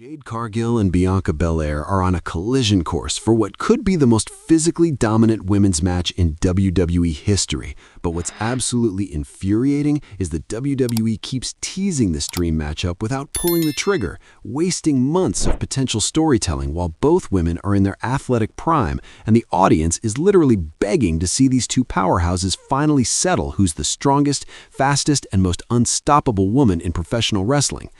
Jade Cargill and Bianca Belair are on a collision course for what could be the most physically dominant women's match in WWE history. But what's absolutely infuriating is that WWE keeps teasing this dream matchup without pulling the trigger, wasting months of potential storytelling while both women are in their athletic prime, and the audience is literally begging to see these two powerhouses finally settle who's the strongest, fastest, and most unstoppable woman in professional wrestling.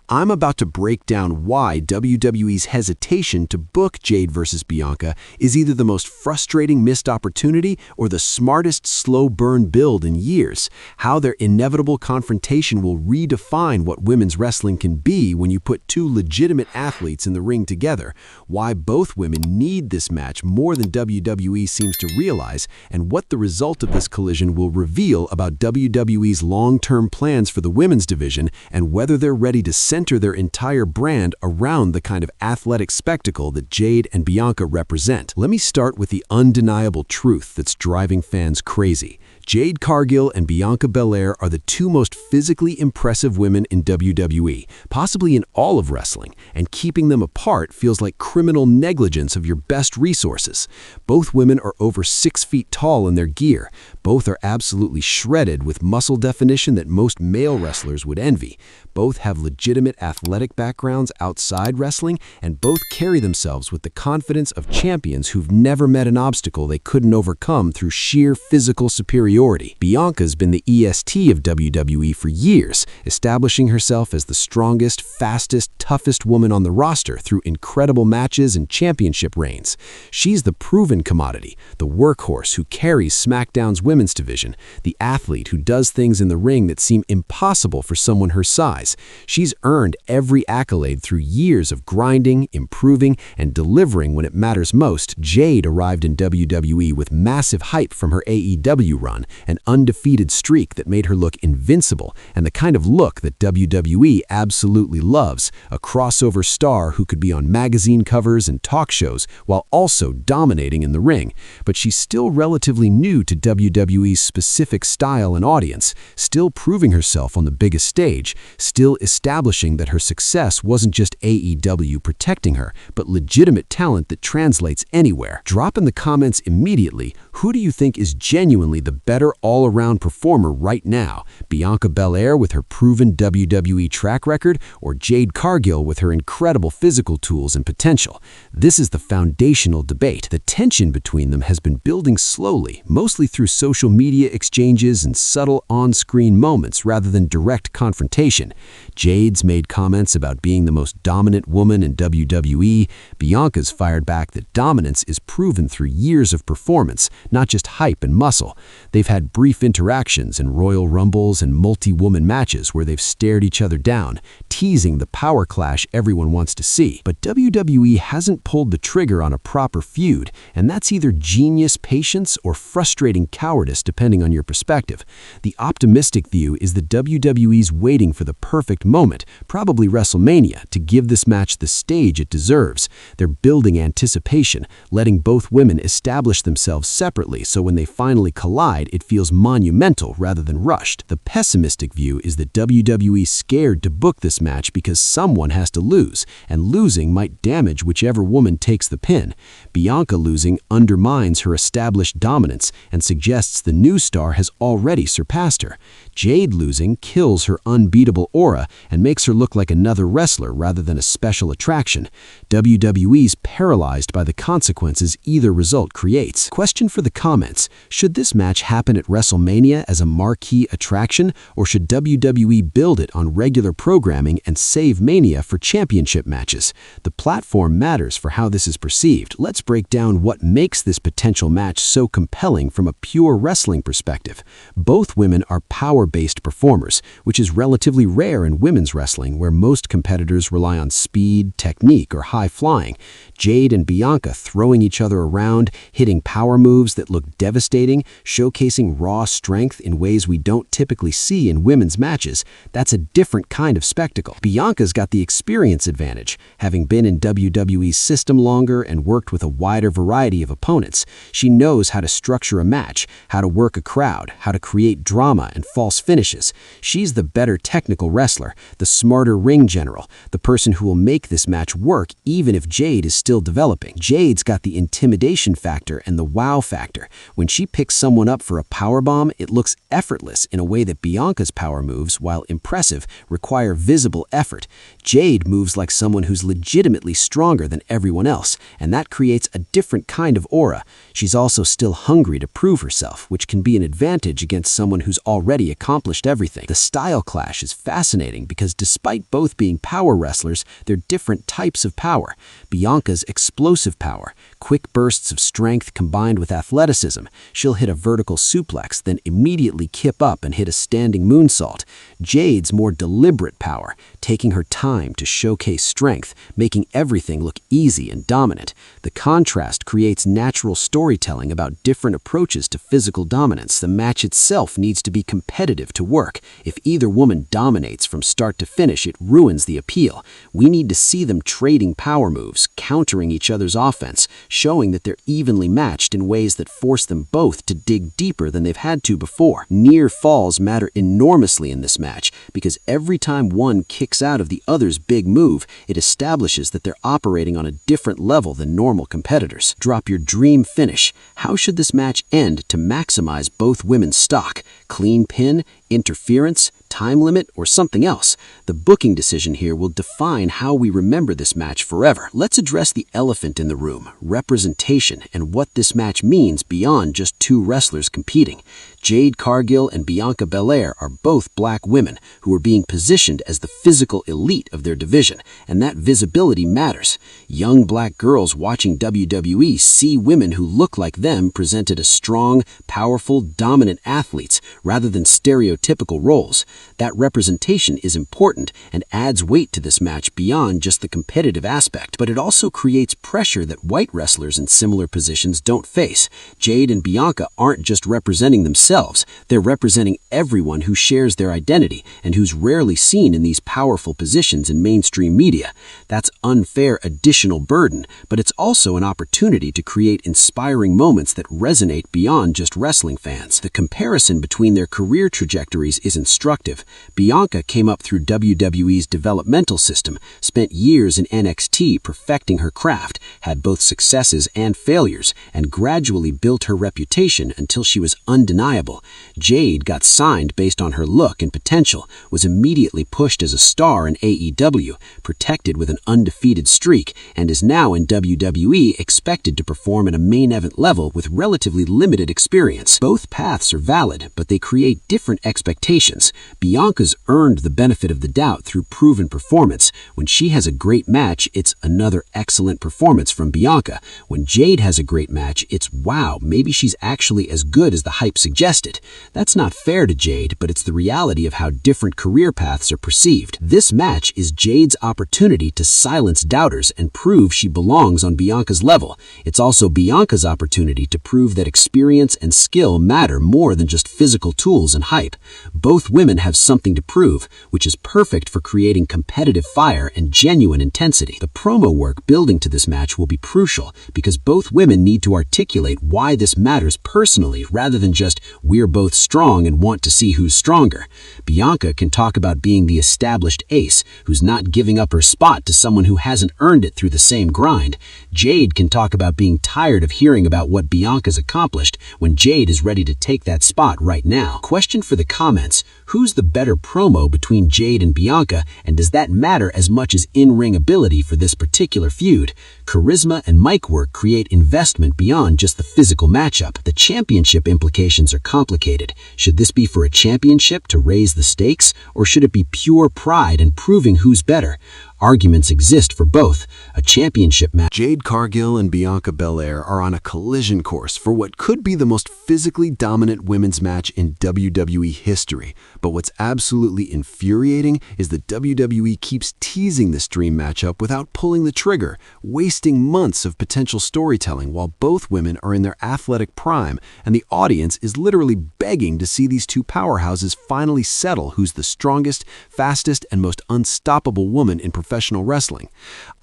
I'm about to break down why WWE's hesitation to book Jade versus Bianca is either the most frustrating missed opportunity or the smartest slow burn build in years, how their inevitable confrontation will redefine what women's wrestling can be when you put two legitimate athletes in the ring together, why both women need this match more than WWE seems to realize, and what the result of this collision will reveal about WWE's long-term plans for the women's division and whether they're ready to center their entire brand around the kind of athletic spectacle that Jade and Bianca represent. Let me start with the undeniable truth that's driving fans crazy. Jade Cargill and Bianca Belair are the two most physically impressive women in WWE, possibly in all of wrestling, and keeping them apart feels like criminal negligence of your best resources. Both women are over 6 feet tall in their gear. Both are absolutely shredded with muscle definition that most male wrestlers would envy. Both have legitimate athletic backgrounds outside wrestling, and both carry themselves with the confidence of champions who've never met an obstacle they couldn't overcome through sheer physical superiority. Bianca's been the EST of WWE for years, establishing herself as the strongest, fastest, toughest woman on the roster through incredible matches and championship reigns. She's the proven commodity, the workhorse who carries SmackDown's women's division, the athlete who does things in the ring that seem impossible for someone her size. She's earned every accolade through years of grinding, improving, and delivering when it matters most. Jade arrived in WWE with massive hype from her AEW run, an undefeated streak that made her look invincible, and the kind of look that WWE absolutely loves, a crossover star who could be on magazine covers and talk shows while also dominating in the ring. But she's still relatively new to WWE's specific style and audience, still proving herself on the biggest stage, still establishing that her success wasn't just AEW protecting her, but legitimate talent that translates anywhere. Drop in the comments immediately, who do you think is genuinely the better all-around performer right now? Bianca Belair with her proven WWE track record, or Jade Cargill with her incredible physical tools and potential? This is the foundational debate. The tension between them has been building slowly, mostly through social media exchanges and subtle on-screen moments rather than direct confrontation. Jade's made comments about being the most dominant woman in WWE. Bianca's fired back that dominance is proven through years of performance, not just hype and muscle. They've had brief interactions in Royal Rumbles and multi-woman matches where they've stared each other down, teasing the power clash everyone wants to see. But WWE hasn't pulled the trigger on a proper feud, and that's either genius patience or frustrating cowardice depending on your perspective. The optimistic view is that WWE's waiting for the perfect moment, probably WrestleMania, to give this match the stage it deserves. They're building anticipation, letting both women establish themselves separately so when they finally collide, it feels monumental rather than rushed. The pessimistic view is that WWE's scared to book this match because someone has to lose, and losing might damage whichever woman takes the pin. Bianca losing undermines her established dominance and suggests the new star has already surpassed her. Jade losing kills her unbeatable aura and makes her look like another wrestler rather than a special attraction. WWE's paralyzed by the consequences either result creates. Question for the comments: should this match happen at WrestleMania as a marquee attraction, or should WWE build it on regular programming and save Mania for championship matches? The platform matters for how this is perceived. Let's break down what makes this potential match so compelling from a pure wrestling perspective. Both women are power-based performers, which is relatively rare in women's wrestling, where most competitors rely on speed, technique, or high flying. Jade and Bianca throwing each other around, hitting power moves that look devastating, showcasing raw strength in ways we don't typically see in women's matches. That's a different kind of spectacle. Bianca's got the experience advantage, having been in WWE's system longer and worked with a wider variety of opponents. She knows how to structure a match, how to work a crowd, how to create drama and false finishes. She's the better technical wrestler, the smarter ring general, the person who will make this match work even if Jade is still developing. Jade's got the intimidation factor and the wow factor. When she picks someone up for a powerbomb, it looks effortless in a way that Bianca's power moves, while impressive, require visible effort. Jade moves like someone who's legitimately stronger than everyone else, and that creates a different kind of aura. She's also still hungry to prove herself, which can be an advantage against someone who's already accomplished everything. The style clash is fascinating because despite both being power wrestlers, they're different types of power. Bianca's explosive power, quick bursts of strength combined with athleticism. She'll hit a vertical suplex, then immediately kip up and hit a standing moonsault. Jade's more deliberate power, taking her time to showcase strength, making everything look easy and dominant. The contrast creates natural storytelling about different approaches to physical dominance. The match itself needs to be competitive to work. If either woman dominates from start to finish, it ruins the appeal. We need to see them trading power moves, countering each other's offense, showing that they're evenly matched in ways that force them both to dig deeper than they've had to before. Near falls matter enormously in this match because every time one kicks out of the other's big move, it establishes that they're operating on a different level than normal competitors. Drop your dream finish. How should this match end to maximize both women's stock? Clean pin, interference, time limit, or something else? The booking decision here will define how we remember this match forever. Let's address the elephant in the room, representation, and what this match means beyond just two wrestlers competing. Jade Cargill and Bianca Belair are both black women who are being positioned as the physical elite of their division, and that visibility matters. Young black girls watching WWE see women who look like them presented as strong, powerful, dominant athletes rather than stereotypical roles. That representation is important and adds weight to this match beyond just the competitive aspect, but it also creates pressure that white wrestlers in similar positions don't face. Jade and Bianca aren't just representing themselves, they're representing everyone who shares their identity and who's rarely seen in these powerful positions in mainstream media. That's unfair additional burden, but it's also an opportunity to create inspiring moments that resonate beyond just wrestling fans. The comparison between their career trajectories is instructive. Bianca came up through WWE's developmental system, spent years in NXT perfecting her craft, had both successes and failures, and gradually built her reputation until she was undeniable. Jade got signed based on her look and potential, was immediately pushed as a star in AEW, protected with an undefeated streak, and is now in WWE expected to perform at a main event level with relatively limited experience. Both paths are valid, but they create different expectations. Bianca's earned the benefit of the doubt through proven performance. When she has a great match, it's another excellent performance from Bianca. When Jade has a great match, it's wow, maybe she's actually as good as the hype suggested. That's not fair to Jade, but it's the reality of how different career paths are perceived. This match is Jade's opportunity to silence doubters and prove she belongs on Bianca's level. It's also Bianca's opportunity to prove that experience and skill matter more than just physical tools and hype. Both women have something to prove, which is perfect for creating competitive fire and genuine intensity. The promo work building to this match will be crucial because both women need to articulate why this matters personally rather than just we're both strong and want to see who's stronger. Bianca can talk about being the established ace who's not giving up her spot to someone who hasn't earned it through the same grind. Jade can talk about being tired of hearing about what Bianca's accomplished when Jade is ready to take that spot right now. Question for the comments: who's the better promo between Jade and Bianca, and does that matter as much as in-ring ability for this particular feud? Charisma and mic work create investment beyond just the physical matchup. The championship implications are complicated. Should this be for a championship to raise the stakes, or should it be pure pride and proving who's better? Arguments exist for both. A championship match. Jade Cargill and Bianca Belair are on a collision course for what could be the most physically dominant women's match in WWE history. But what's absolutely infuriating is that WWE keeps teasing this dream matchup without pulling the trigger, wasting months of potential storytelling while both women are in their athletic prime, and the audience is literally begging to see these two powerhouses finally settle who's the strongest, fastest, and most unstoppable woman in professional professional wrestling.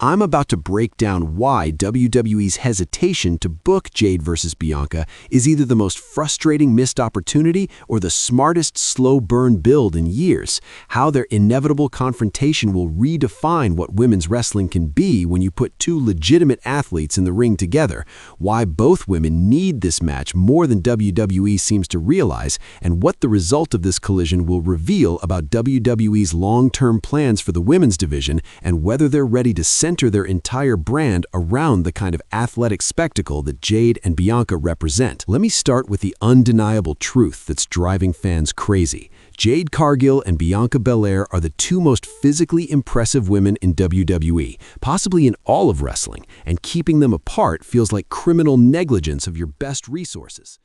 I'm about to break down why WWE's hesitation to book Jade versus Bianca is either the most frustrating missed opportunity or the smartest slow burn build in years, how their inevitable confrontation will redefine what women's wrestling can be when you put two legitimate athletes in the ring together, why both women need this match more than WWE seems to realize, and what the result of this collision will reveal about WWE's long-term plans for the women's division and whether they're ready to center their entire brand around the kind of athletic spectacle that Jade and Bianca represent. Let me start with the undeniable truth that's driving fans crazy. Jade Cargill and Bianca Belair are the two most physically impressive women in WWE, possibly in all of wrestling, and keeping them apart feels like criminal negligence of your best resources.